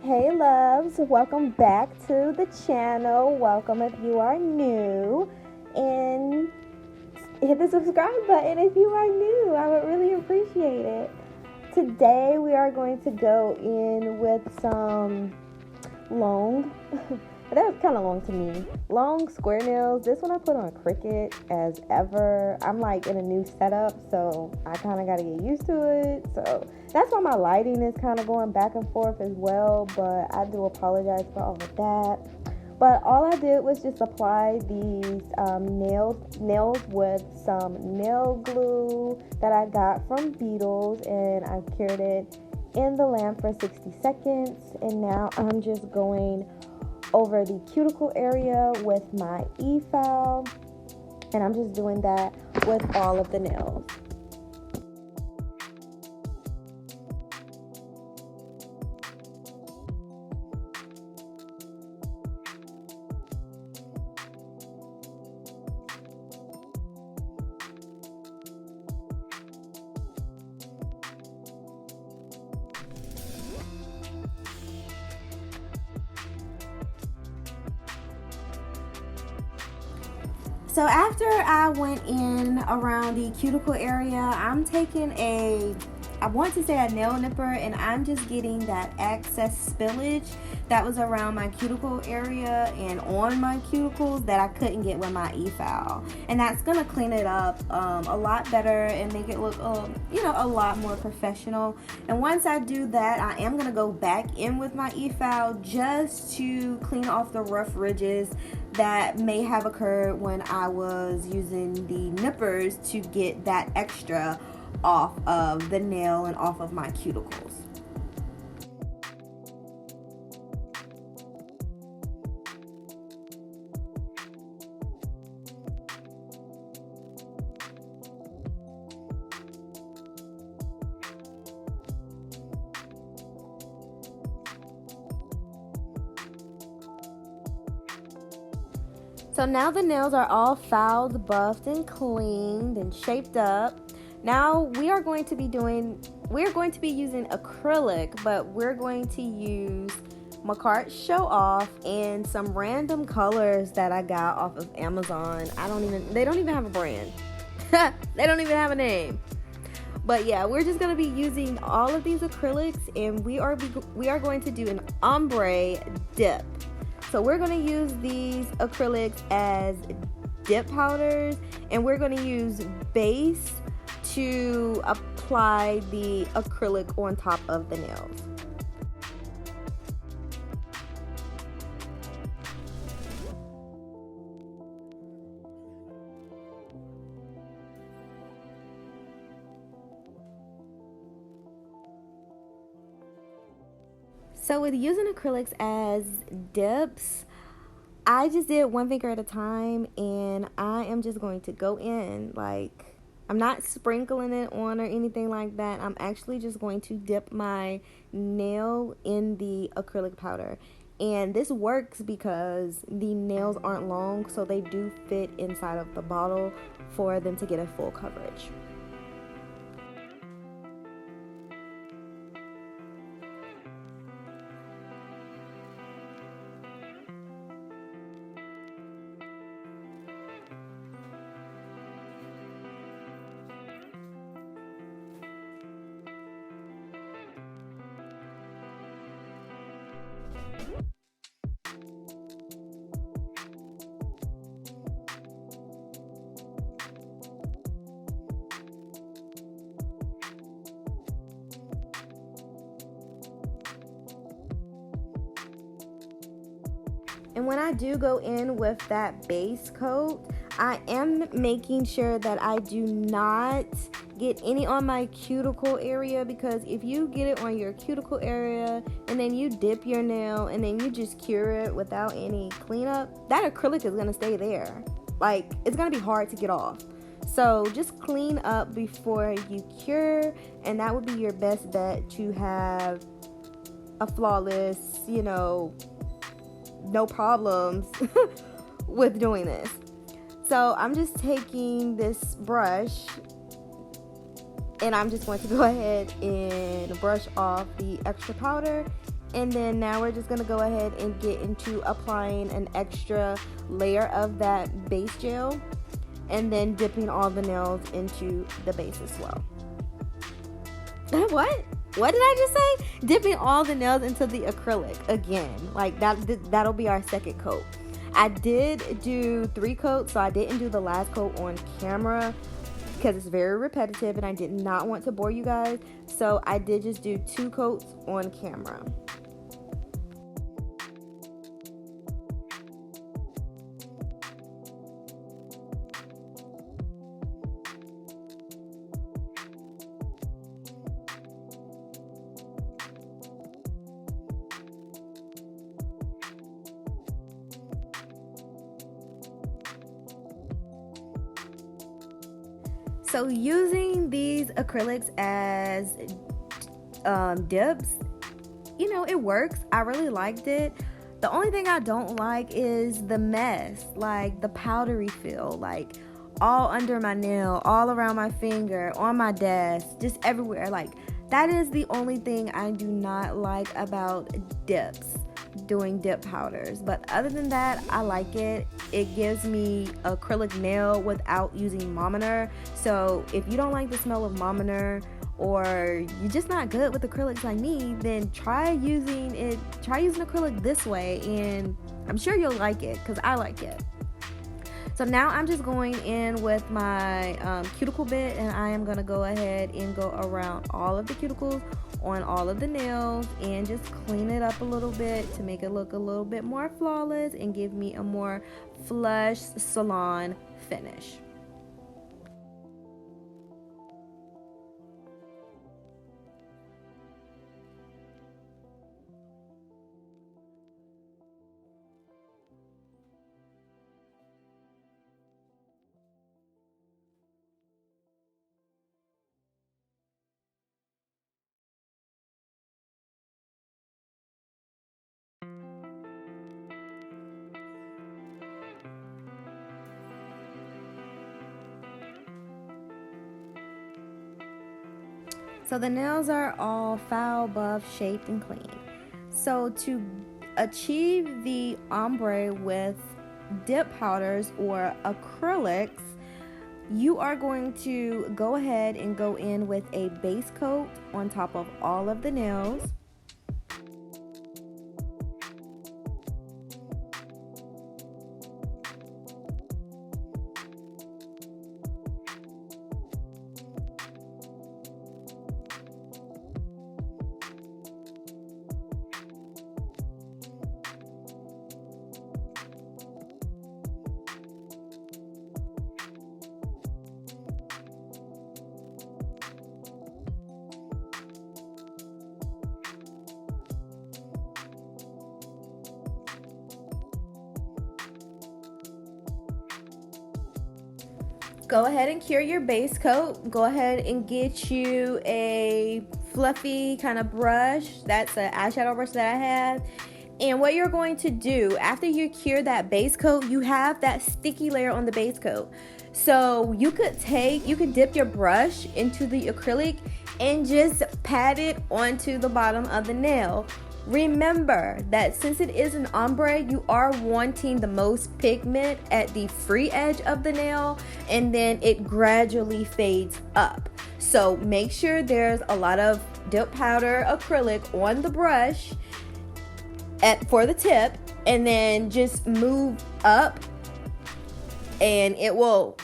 Hey loves, welcome back to the channel. Welcome if you are new, and hit the subscribe button if you are new. I would really appreciate it. Today we are going to go in with some long, that was kind of long to me, long square nails. This one I put on Cricut as ever. I'm like in a new setup, so I kind of got to get used to it. So that's why my lighting is kind of going back and forth as well, but I do apologize for all of that. But all I did was just apply these nails with some nail glue that I got from Beetles, and I cured it in the lamp for 60 seconds. And now I'm just going over the cuticle area with my e-file, and I'm just doing that with all of the nails. So after I went in around the cuticle area, I want to say a nail nipper, and I'm just getting that excess spillage that was around my cuticle area and on my cuticles that I couldn't get with my e-file. And that's going to clean it up a lot better and make it look, a lot more professional. And once I do that, I am going to go back in with my e-file just to clean off the rough ridges that may have occurred when I was using the nippers to get that extra off of the nail and off of my cuticles. So now the nails are all filed, buffed, and cleaned and shaped up. Now we are going to be using acrylic, but we're going to use Macart Show Off and some random colors that I got off of Amazon. They don't even have a brand. They don't even have a name. But yeah, we're just going to be using all of these acrylics, and we are going to do an ombre dip. So we're going to use these acrylics as dip powders, and we're going to use base to apply the acrylic on top of the nails. So with using acrylics as dips, I just did one finger at a time, and I am just going to go in. Like, I'm not sprinkling it on or anything like that. I'm actually just going to dip my nail in the acrylic powder. And this works because the nails aren't long, so they do fit inside of the bottle for them to get a full coverage. And when I do go in with that base coat, I am making sure that I do not get any on my cuticle area, because if you get it on your cuticle area and then you dip your nail and then you just cure it without any cleanup, that acrylic is going to stay there. Like, it's going to be hard to get off. So just clean up before you cure, and that would be your best bet to have a flawless, no problems with doing this. So I'm just taking this brush, and I'm just going to go ahead and brush off the extra powder And then now we're just going to go ahead and get into applying an extra layer of that base gel, and then dipping all the nails into the base as well. What did I just say? Dipping all the nails into the acrylic again. Like that'll be our second coat. I did do 3 coats, so I didn't do the last coat on camera because it's very repetitive and I did not want to bore you guys. So I did just do 2 coats on camera. So using these acrylics as dips, you know, it works. I really liked it. The only thing I don't like is the mess, like the powdery feel, like all under my nail, all around my finger, on my desk, just everywhere. Like that is the only thing I do not like about dips, doing dip powders. But other than that, I like it. It gives me acrylic nail without using mominer. So if you don't like the smell of mominer, or you're just not good with acrylics like me, then try using acrylic this way, and I'm sure you'll like it because I like it. So now I'm just going in with my cuticle bit, and I am going to go ahead and go around all of the cuticles on all of the nails and just clean it up a little bit to make it look a little bit more flawless and give me a more flush salon finish. So the nails are all foul, buff, shaped, and clean. So to achieve the ombre with dip powders or acrylics, you are going to go ahead and go in with a base coat on top of all of the nails. Go ahead and cure your base coat. Go ahead and get you a fluffy kind of brush. That's an eyeshadow brush that I have. And what you're going to do after you cure that base coat, you have that sticky layer on the base coat. So you could dip your brush into the acrylic and just pat it onto the bottom of the nail. Remember that since it is an ombre, you are wanting the most pigment at the free edge of the nail, and then it gradually fades up. So make sure there's a lot of dip powder acrylic on the brush for the tip, and then just move up, and it will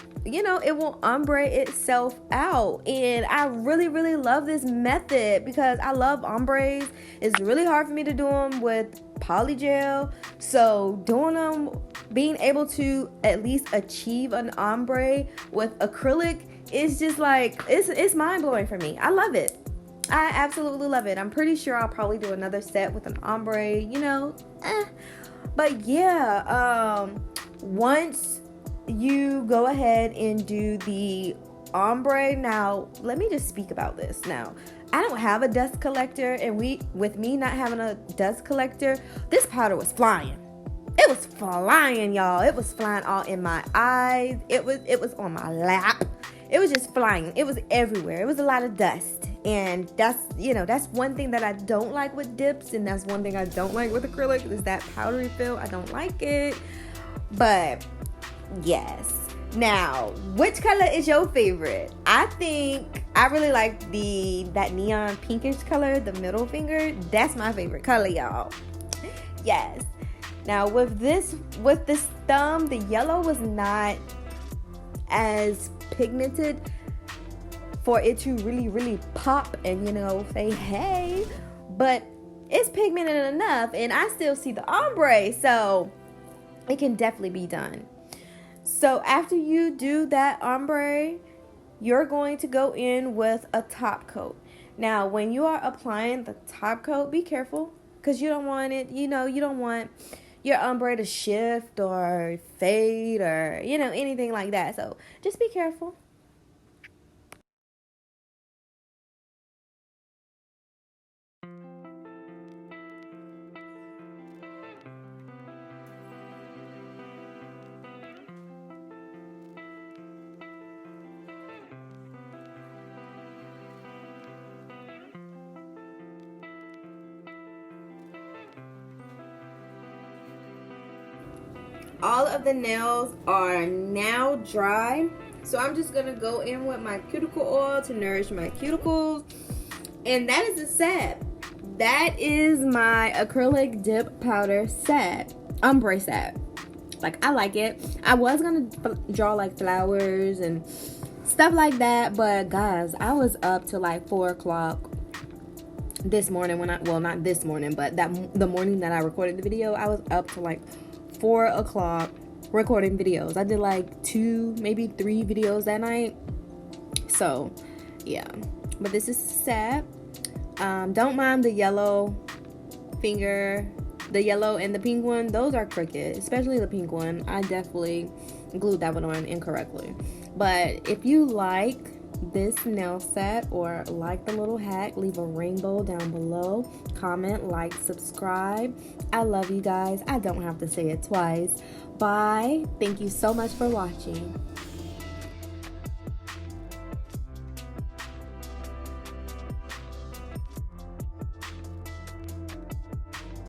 ombre itself out. And I really, really love this method because I love ombres. It's really hard for me to do them with polygel. So doing them, being able to at least achieve an ombre with acrylic is just like, it's mind-blowing for me. I love it. I absolutely love it. I'm pretty sure I'll probably do another set with an ombre, But yeah, once you go ahead and do the ombre. Now, let me just speak about this. Now, I don't have a dust collector, and with me not having a dust collector, this powder was flying. It was flying, y'all. It was flying all in my eyes. It was on my lap. It was just flying. It was everywhere. It was a lot of dust. And that's, that's one thing that I don't like with dips, and that's one thing I don't like with acrylic is that powdery feel. I don't like it. But yes. Now, which color is your favorite? I think I really like that neon pinkish color, the middle finger. That's my favorite color, y'all. Yes. Now with this thumb, the yellow was not as pigmented for it to really, really pop and, say, hey. But it's pigmented enough, and I still see the ombre, so it can definitely be done. So after you do that ombre, you're going to go in with a top coat. Now, when you are applying the top coat, be careful, because you don't want it, you don't want your ombre to shift or fade or, anything like that. So just be careful. All of the nails are now dry, so I'm just gonna go in with my cuticle oil to nourish my cuticles, and that is a set. That is my acrylic dip powder set, ombre set. Like, I like it. I was gonna draw like flowers and stuff like that, but guys, I was up to like 4 o'clock this morning not this morning, but the morning that I recorded the video. I was up to like 4 o'clock recording videos. I did like 2, maybe 3 videos that night. So yeah, but this is set. Don't mind the yellow finger, the yellow and the pink one. Those are crooked, especially the pink one. I definitely glued that one on incorrectly. But if you like this nail set or like the little hack, leave a rainbow down below. Comment, like, subscribe. I love you guys. I don't have to say it twice. Bye. Thank you so much for watching.